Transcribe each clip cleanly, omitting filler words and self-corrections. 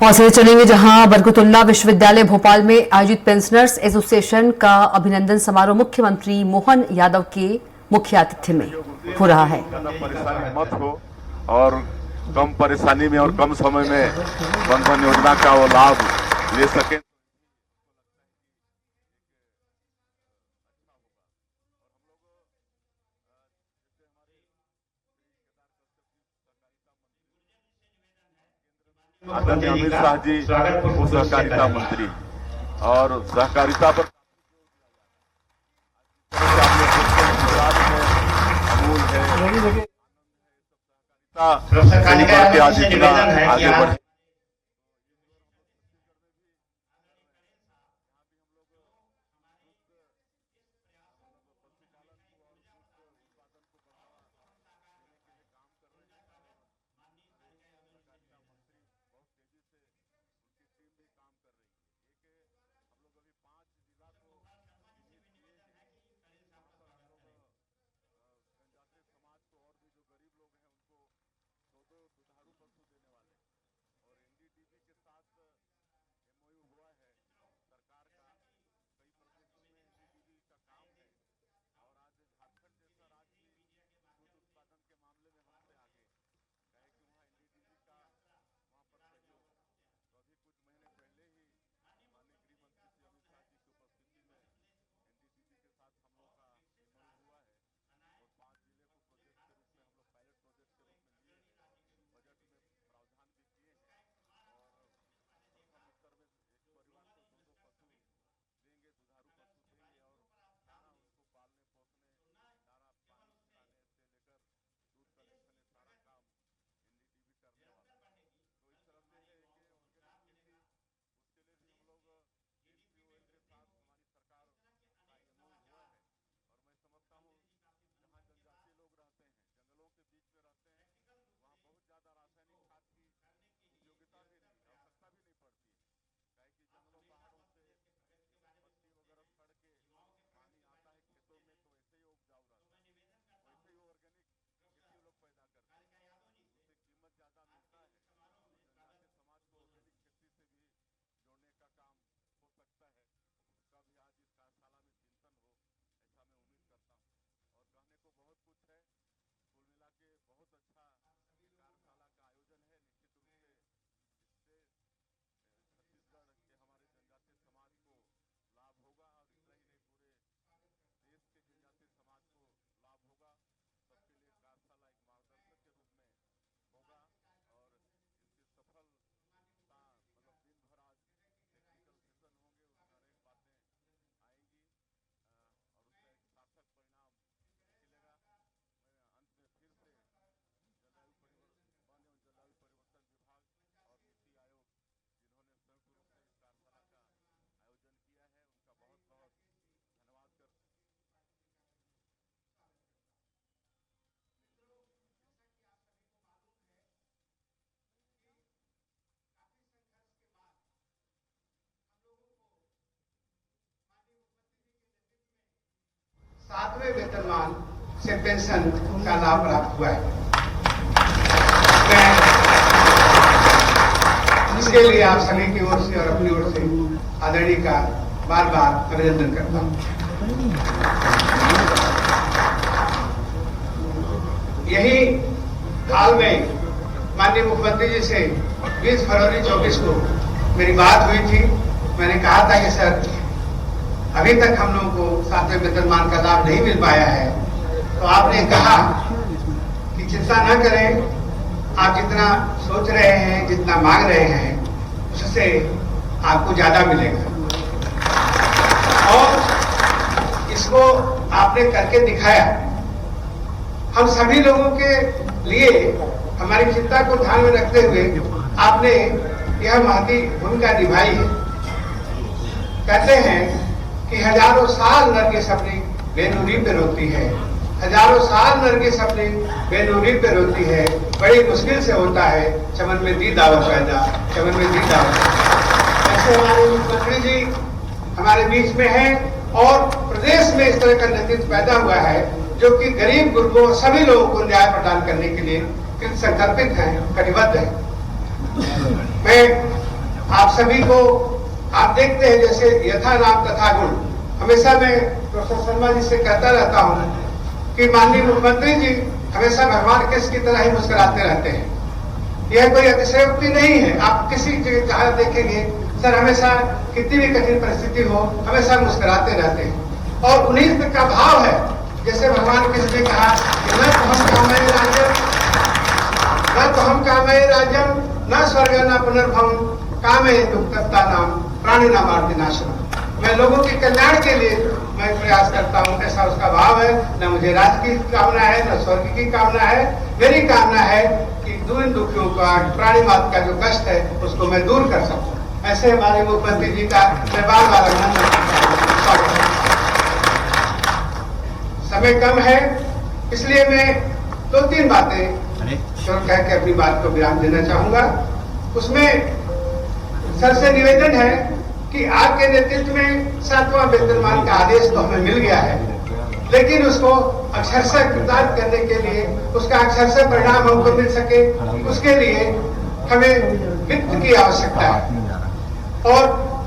और से चलेंगे जहां बरकतुल्लाह विश्वविद्यालय भोपाल में आयोजित पेंशनर्स एसोसिएशन का अभिनंदन समारोह मुख्यमंत्री मोहन यादव के मुख्य आतिथ्य में हो रहा है। परेशानी मत हो और कम परेशानी में और कम समय में बंधन योजना का वो लाभ ले सके। आदरणीय अमित शाह जी सहकारिता मंत्री और सहकारिता पर अमूल है सहकारिता आगे बढ़े। सातवें वेतनमान से पेंशन का लाभ प्राप्त हुआ है। मैं इसके लिए आप सभी की ओर से और अपनी ओर से आदरणीय का बार बार अभिनंदन करता हूं। यही हाल में माननीय मुख्यमंत्री जी से 20 फरवरी 24 को मेरी बात हुई थी। मैंने कहा था कि सर अभी तक हम लोगों को सातवें वेतनमान का लाभ नहीं मिल पाया है, तो आपने कहा कि चिंता न करें, आप जितना सोच रहे हैं, जितना मांग रहे हैं, उससे आपको ज्यादा मिलेगा। और इसको आपने करके दिखाया। हम सभी लोगों के लिए हमारी चिंता को ध्यान में रखते हुए आपने यह महती भूमिका निभाई है। कहते हैं कि हजारों साल नरगिस अपनी बेनूरी पे रोती है, हजारों साल नरगिस अपनी बेनूरी पे रोती है, बड़ी मुश्किल से होता है चमन में दी दावत पैदा, चमन में दी दावत। ऐसे हमारे मुख्यमंत्री जी हमारे बीच में हैं और प्रदेश में इस तरह का नेतृत्व पैदा हुआ है जो कि गरीब गुरबों सभी लोगों को न्याय प्रदान करने के लिए संकल्पित है, कटिबद्ध है। मैं आप सभी को आप देखते हैं जैसे यथा नाम तथा गुण। हमेशा मैं प्रोफेसर शर्मा जी से कहता रहता हूं कि माननीय मुख्यमंत्री जी हमेशा भगवान कृष्ण की तरह ही मुस्कुराते रहते हैं। यह कोई अतिशयोक्ति नहीं है। आप किसी जगह जहां देखेंगे सर हमेशा कितनी भी कठिन परिस्थिति हो हमेशा मुस्कुराते रहते हैं और उन्हीं का भाव है। जैसे भगवान कृष्ण ने कहा कि न तो हम कामये राज्यम न स्वर्ग न पुनर्भव कामये दुक्तता नाम प्राणी नाम आर्ति नाशनम। मैं लोगों के कल्याण के लिए मैं प्रयास करता हूं, ऐसा उसका भाव है। न मुझे राज्य की कामना है न स्वर्ग की कामना है। मेरी कामना है कि दूर दुखियों का प्राणी मात्र का जो कष्ट है उसको मैं दूर कर सकूं। ऐसे हमारे मुख्यमंत्री जी का मैं बार बार अभिनंदन। समय कम है इसलिए मैं 2-3 बातें कह के अपनी बात को विराम देना चाहूंगा। उसमें सर से निवेदन है कि आपके नेतृत्व में 7वां वेतनमान का आदेश तो हमें मिल गया है, लेकिन उसको अक्षरशः कृतार्थ करने के लिए उसका अक्षरशः परिणाम हमको मिल सके उसके लिए हमें वित्त की आवश्यकता है। और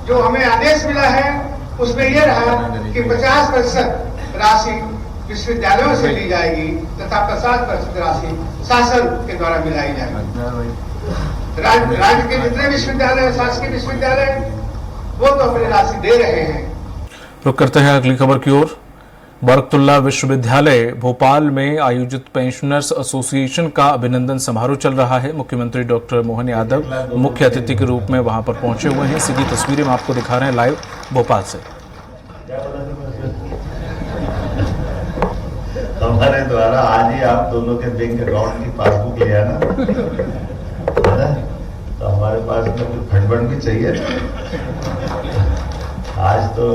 जो हमें आदेश मिला है उसमें यह रहा कि 50% राशि विश्वविद्यालयों से ली जाएगी तथा 50% राशि शासन के द्वारा मिलाई जाएगी। राज्य के जितने विश्वविद्यालय शासकीय विश्वविद्यालय वो तो अपनी राशि दे रहे हैं। रुक करते हैं अगली खबर की ओर। बरकतुल्लाह विश्वविद्यालय भोपाल में आयोजित पेंशनर्स एसोसिएशन का अभिनंदन समारोह चल रहा है। मुख्यमंत्री डॉक्टर मोहन यादव मुख्य अतिथि के रूप में वहां पर पहुंचे हुए हैं। सीधी तस्वीरें हम आपको दिखा रहे हैं लाइव भोपाल से। हमारे द्वारा आज ही आप दोनों के बैंक अकाउंट की पासबुक ले आना, है ना? तो हमारे पास में कुछ फंड भी चाहिए। आज तो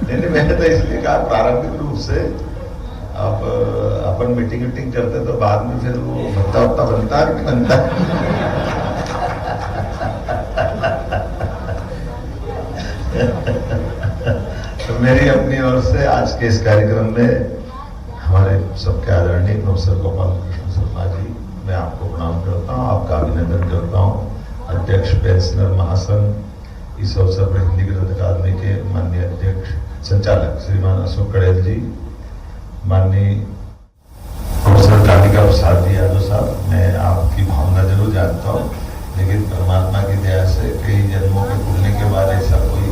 नहीं, मैंने तो इसलिए कहा प्रारंभिक रूप से आप अपन मीटिंग करते तो बाद में फिर वो भत्ता बनता है कि बनता तो मेरी अपनी ओर से आज के इस कार्यक्रम में हमारे सबके आदरणीय प्रोफेसर गोपाल कृष्ण शर्मा जी, मैं आपको प्रणाम करता हूँ, आपका अभिनंदन करता हूँ। अध्यक्ष पेंशनर महासंघ इस अवसर पर हिंदी गणित अकादमी के माननीय अध्यक्ष संचालक श्रीमान अशोक कड़ेल जी, माननीय प्रोफेसर कालिका प्रसाद जी यादव साहब, मैं आपकी भावना जरूर जानता हूँ, लेकिन परमात्मा की दया से कई जन्मों के पुण्य के बाद ऐसा कोई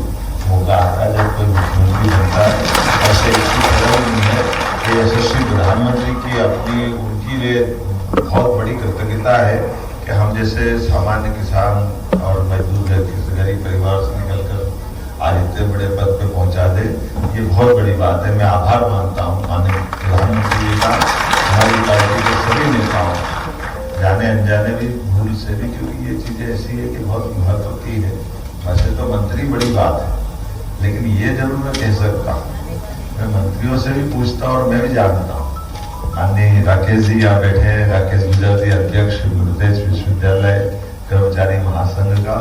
मौका आता है जब कोई मुख्यमंत्री बनता है। ऐसे इसकी तरह नहीं है कि यशस्वी प्रधानमंत्री की अपनी उनकी लिए बहुत बड़ी कृतज्ञता है कि हम जैसे सामान्य किसान और मजदूर गरीब परिवार से निकलकर आज इतने बड़े पद पे पहुंचा दे, ये बहुत बड़ी बात है। मैं आभार मानता हूँ माननीय प्रधानमंत्री जी का, हमारी पार्टी के सभी नेताओं, जाने अनजाने भी भूल से भी, क्योंकि ये चीजें ऐसी है कि बहुत महत्व की है। वैसे तो मंत्री बड़ी बात है, लेकिन ये जरूर मैं कह सकता हूँ, मैं मंत्रियों से भी पूछता हूँ और मैं भी जानता हूँ। माननीय राकेश जी यहाँ बैठे हैं, राकेश गुजर जी अध्यक्ष गुरुदेव विश्वविद्यालय कर्मचारी महासंघ का।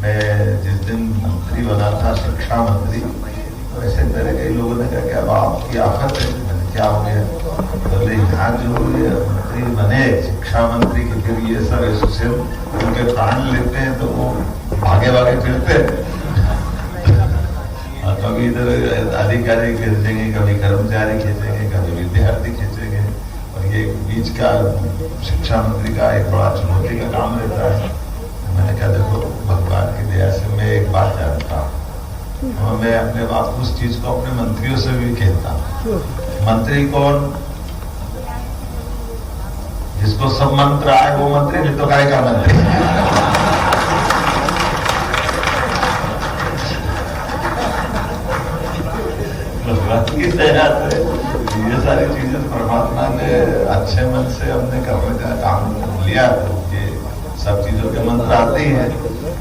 मैं जिस दिन मंत्री बना था शिक्षा मंत्री, तो ऐसे तरह कई लोगों ने कहा कि अब आपकी आफत है। मैंने क्या हो गया? बोले यहाँ जो ये मंत्री बने शिक्षा मंत्री के, फिर ये सब एसोसिएशन उनके प्राण लेते हैं तो वो भागे फिरते हैं। कभी इधर अधिकारी खींचेंगे, कभी कर्मचारी खींचेंगे, कभी विद्यार्थी खींचेंगे, और ये बीच का शिक्षा मंत्री का एक बड़ा चुनौती का काम रहता है। मैंने कहा देखो भगवान की दया से मैं एक बात जानता हूँ, और मैं अपने आप उस चीज को अपने मंत्रियों से भी कहता हूँ। मंत्री कौन? जिसको सब मंत्र आए वो मंत्री, नहीं तो काय का मंत्री। की दया से ये सारी चीजें परमात्मा ने अच्छे मन से हमने करने का काम लिया, तो ये सब चीजों के मंत्र आते ही हैं।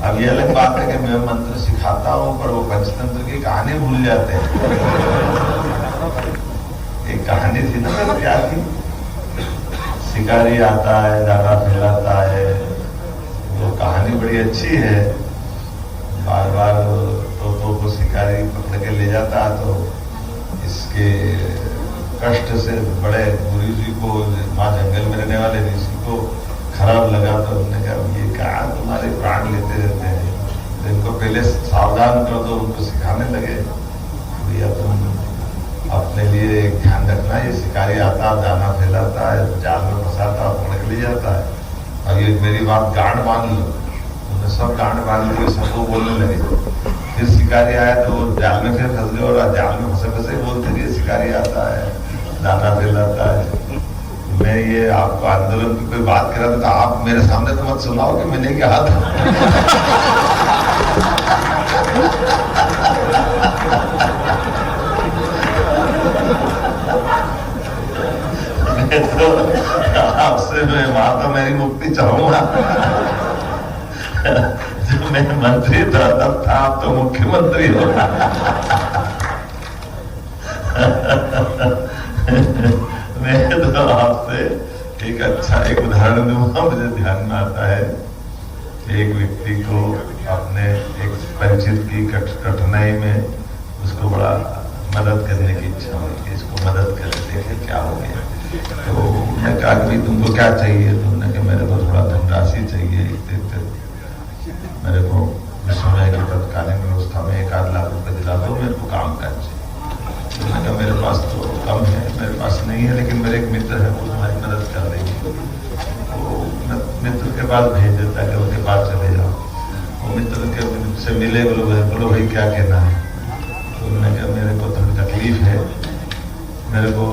अब ये अलग बात है कि मैं मंत्र सिखाता हूँ पर वो पंचतंत्र की कहानी भूल जाते हैं। एक कहानी थी ना, तो क्या थी? शिकारी आता है, धागा फैलाता है, वो कहानी बड़ी अच्छी है। बार बार तोतों को शिकारी पकड़ के ले जाता है, तो इसके कष्ट से बड़े गुरु जी को, वहां जंगल में रहने वाले ऋषि को खराब लगा तो उन्होंने कहा ये कहा तुम्हारे प्राण लेते रहते हैं, तो इनको पहले सावधान कर दो, उनको सिखाने लगे भैया तुम अपने लिए ध्यान रखना, ये शिकारी आता है दाना फैलाता है, जाल में फंसाता है, पकड़ के ले जाता है, और ये मेरी बात गांड मान लो। उन्होंने सब गांड मान ली, सबको बोलने लगे। फिर शिकारी आया तो वो जाल में फिर फंस गए, और जाल में फंसे फंसे बोलते कि शिकारी आता है दाना फैलाता है। मैं ये आपको आंदोलन की कोई बात कर रहा था, तो आप मेरे सामने तो मत सुनाओ कि मैंने कहा था। तो आपसे मैं वहां तो मेरी मुक्ति चाहूंगा। जब मैं मंत्री था तब था, आप तो मुख्यमंत्री हो। मैं तो आपसे एक अच्छा एक उदाहरण दूंगा, मुझे ध्यान में आता है। एक व्यक्ति को अपने एक परिचित की कठिनाई में उसको बड़ा मदद करने की इच्छा हुई कि इसको मदद कर देखे क्या हो गया। तो मैं कहा कि तुमको क्या चाहिए? तो उन्होंने कहा मेरे को थोड़ा धनराशि चाहिए, मेरे को विश्वविद्यालय की तत्कालीन व्यवस्था में 1-8 लाख रुपए दिला दो, मेरे को काम करना चाहिए। उन्होंने कहा मेरे पास तो कम है, मेरे पास नहीं है, लेकिन मेरे एक मित्र है वो तुम्हारी मदद कर देंगे। तो मित्र के पास भेज देता है कि उनके पास चले जाओ। वो मित्र के से मिले, बोलो भाई क्या कहना है? तो उन्होंने कहा मेरे को थोड़ी तकलीफ है, मेरे को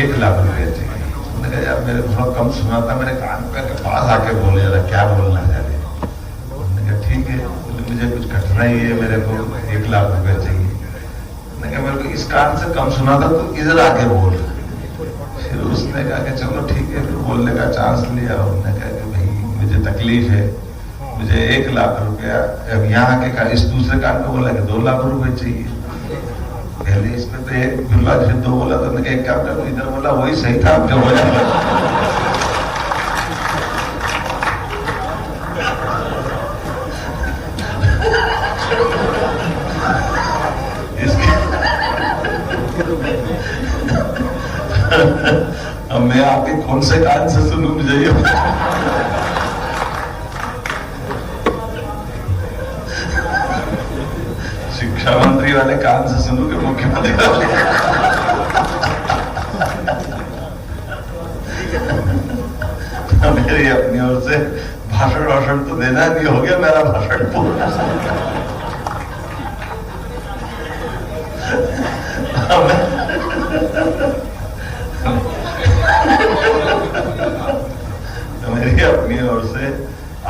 1 लाख रुपये चाहिए। उन्होंने कहा यार मेरे थोड़ा कम सुना था, मेरे कान पे पास आके बोले जरा क्या बोलना चाहते। उन्होंने कहा ठीक है, मुझे कुछ कठिनाई है, मेरे को 1 लाख रुपये चाहिए। उन्होंने कहा मेरे को इस कान से कम सुना था, तो इधर आके बोल। फिर उसने कहा कि चलो ठीक है, फिर बोलने का चांस लिया। उन्होंने कहा कि भाई मुझे तकलीफ है, मुझे 1 लाख रुपया, अब यहाँ आके कहा इस दूसरे कान पे बोला कि 2 लाख रुपए चाहिए। पहले इसमें तो 1 बोला, फिर 2 बोला, तो उन्होंने क्या तो इधर बोला वही सही था, अब जो हो जाएगा। अब मैं आपके कौन से कान से सुनूं? मुझे ये शिक्षा मंत्री वाले कान से सुनूं कि मुख्यमंत्री वाले? मेरी अपनी ओर से भाषण तो देना नहीं, हो गया मेरा भाषण पूरा। मेरी अपनी ओर से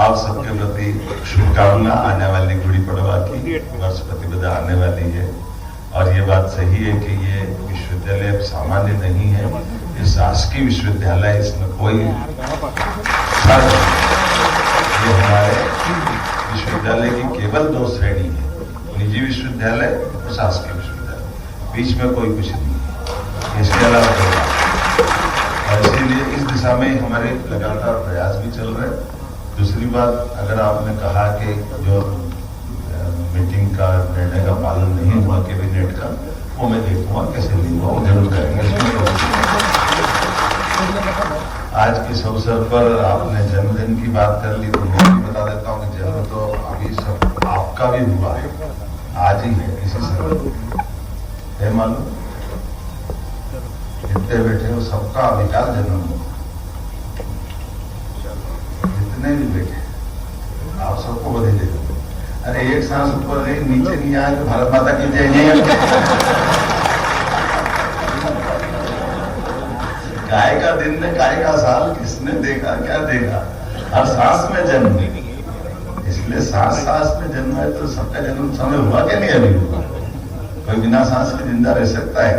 आप सबके प्रति शुभकामना। आने वाली गुड़ी पड़वा की वर्ष प्रतिपदा आने वाली है, और ये बात सही है कि ये विश्वविद्यालय सामान्य नहीं है, ये शासकीय विश्वविद्यालय, इसमें कोई ये हमारे विश्वविद्यालय की केवल 2 श्रेणी है, निजी विश्वविद्यालय और शासकीय विश्वविद्यालय, बीच में कोई कुछ नहीं है। इसके अलावा और इसीलिए इस दिशा में हमारे लगातार प्रयास भी चल रहे हैं। दूसरी बात, अगर आपने कहा कि जो मीटिंग का निर्णय का पालन नहीं हुआ कैबिनेट का, वो मैं देखूंगा कैसे नहीं हुआ, वो जरूर करेंगे। आज के इस अवसर पर आपने जन्मदिन की बात कर ली, तो मैं भी बता देता हूँ कि जन्म तो अभी सब आपका भी हुआ है, आज ही है, इसी समय है मालूम। जितने बैठे हो सबका विकास जन्म हो, जितने भी बैठे आप सबको बधाई दे दो। अरे एक सांस ऊपर नहीं नीचे नहीं आए तो भारत माता की जय नहीं। गाय का दिन में गाय का साल, किसने देखा क्या देखा? हर सांस में जन्म, इसलिए सांस में जन्म है, तो सबका जन्म समय हुआ क्या नहीं अभी हुआ? कोई बिना सांस के जिंदा रह सकता है?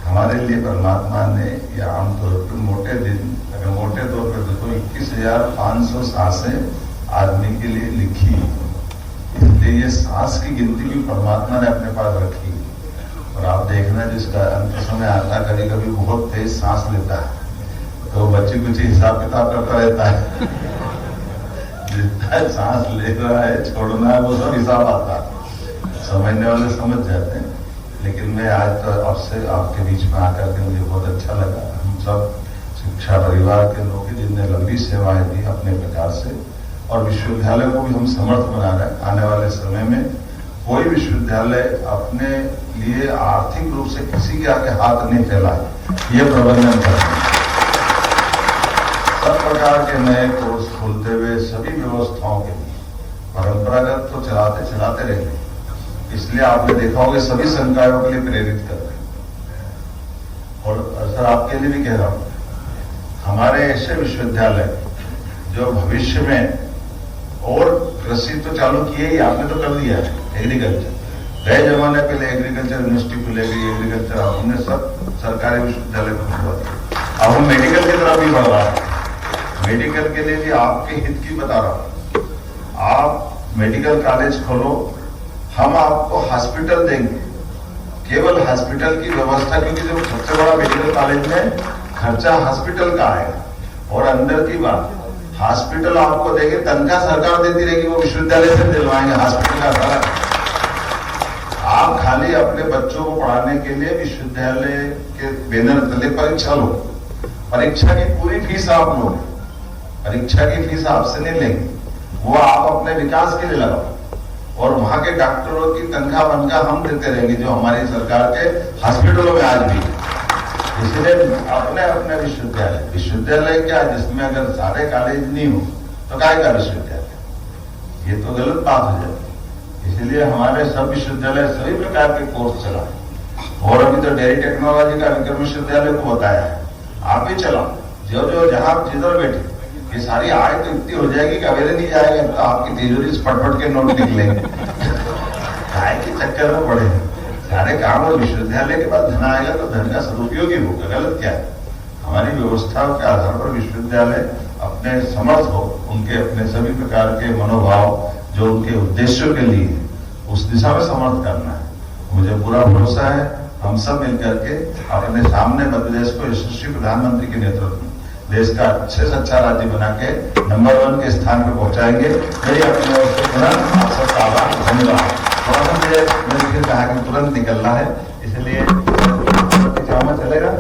हमारे लिए परमात्मा ने ये आमतौर पर मोटे दिन, अगर मोटे तौर पर देखो 21,500 सांसें आदमी के लिए लिखी, इसलिए ये सांस की गिनती भी परमात्मा ने अपने पास रखी। और आप देखना जिसका अंत समय आता, कभी कभी बहुत तेज सांस लेता है, तो बच्चे कुछ हिसाब किताब करता रहता है। जितना सांस ले रहा है छोड़ना है वो सब हिसाब आता है, समझने वाले समझ जाते हैं। लेकिन मैं आज तो आपसे आपके बीच में आकर के मुझे बहुत अच्छा लगा। हम सब शिक्षा परिवार के लोग जिनने लंबी सेवाएं दी अपने प्रकार से, और विश्वविद्यालय को भी हम समर्थ बना रहे हैं। आने वाले समय में कोई विश्वविद्यालय अपने लिए आर्थिक रूप से किसी के आगे हाथ नहीं फैलाए, ये प्रबंधन करना। सब प्रकार के नए कोर्स खोलते हुए सभी व्यवस्थाओं के लिए परंपरागत तो चलाते चलाते रहेंगे, इसलिए आपने देखा होगा सभी संकायों के लिए प्रेरित कर रहे हैं। और सर आपके लिए भी कह रहा हूं, हमारे ऐसे विश्वविद्यालय जो भविष्य में, और कृषि तो चालू किए ही, आपने तो कर दिया है एग्रीकल्चर, गए जमाने पहले एग्रीकल्चर यूनिवर्सिटी खुलेगी, एग्रीकल्चर हमने सब सरकारी विश्वविद्यालय को खुलवा दिया। अब हम मेडिकल की तरफ भी बढ़ रहा है। मेडिकल के लिए भी आपके हित की बता रहा हूं, आप मेडिकल कॉलेज खोलो, हम आपको हॉस्पिटल देंगे, केवल हॉस्पिटल की व्यवस्था, क्योंकि जो सबसे बड़ा मेडिकल कॉलेज में खर्चा हॉस्पिटल का आएगा। और अंदर की बात, हॉस्पिटल आपको देंगे, तनख्वाह सरकार देती रहेगी, वो विश्वविद्यालय से दिलवाएंगे हॉस्पिटल का सारा। आप खाली अपने बच्चों को पढ़ाने के लिए विश्वविद्यालय के बैनर तले परीक्षा लो, परीक्षा की पूरी फीस आप लो, परीक्षा की फीस आपसे नहीं लेंगे, वो आप अपने विकास के लिए लगाओ, और वहां के डॉक्टरों की तनख्वाह बनकर हम देते रहेंगे, जो हमारी सरकार के हॉस्पिटलों में आज भी। इसलिए अपने अपने विश्वविद्यालय क्या, जिसमें अगर सारे कॉलेज नहीं हो तो काय का विश्वविद्यालय, ये तो गलत बात हो जाती है। इसलिए हमारे सब विश्वविद्यालय सभी प्रकार के कोर्स चलाए, और अभी तो डेयरी टेक्नोलॉजी का विक्रम विश्वविद्यालय को बताया है, आप भी चलाओ, जो जहां जिधर बैठे, ये सारी आय तो इतनी हो जाएगी कि अवेले नहीं जाएगा तो आपकी तिजोरी से फटफट के नोट निकलेंगे। आय के चक्कर में पड़े सारे काम, और विश्वविद्यालय के पास धन आएगा तो धन का सदुपयोग ही होगा, गलत क्या है। हमारी व्यवस्थाओं के आधार पर विश्वविद्यालय अपने समर्थ हो, उनके अपने सभी प्रकार के मनोभाव जो उनके उद्देश्यों के लिए उस दिशा में समर्थ करना है। मुझे पूरा भरोसा है हम सब मिलकर के अपने सामने मध्य प्रदेश को यशस्वी प्रधानमंत्री के नेतृत्व में देश का अच्छे से अच्छा राज्य बना के नंबर 1 के स्थान पर पहुंचाएंगे। मेरी अपनी ओर से पुनः आप सबका आभार, धन्यवाद। थोड़ा सा मैंने फिर कहा कि तुरंत निकलना है, इसलिए चलेगा।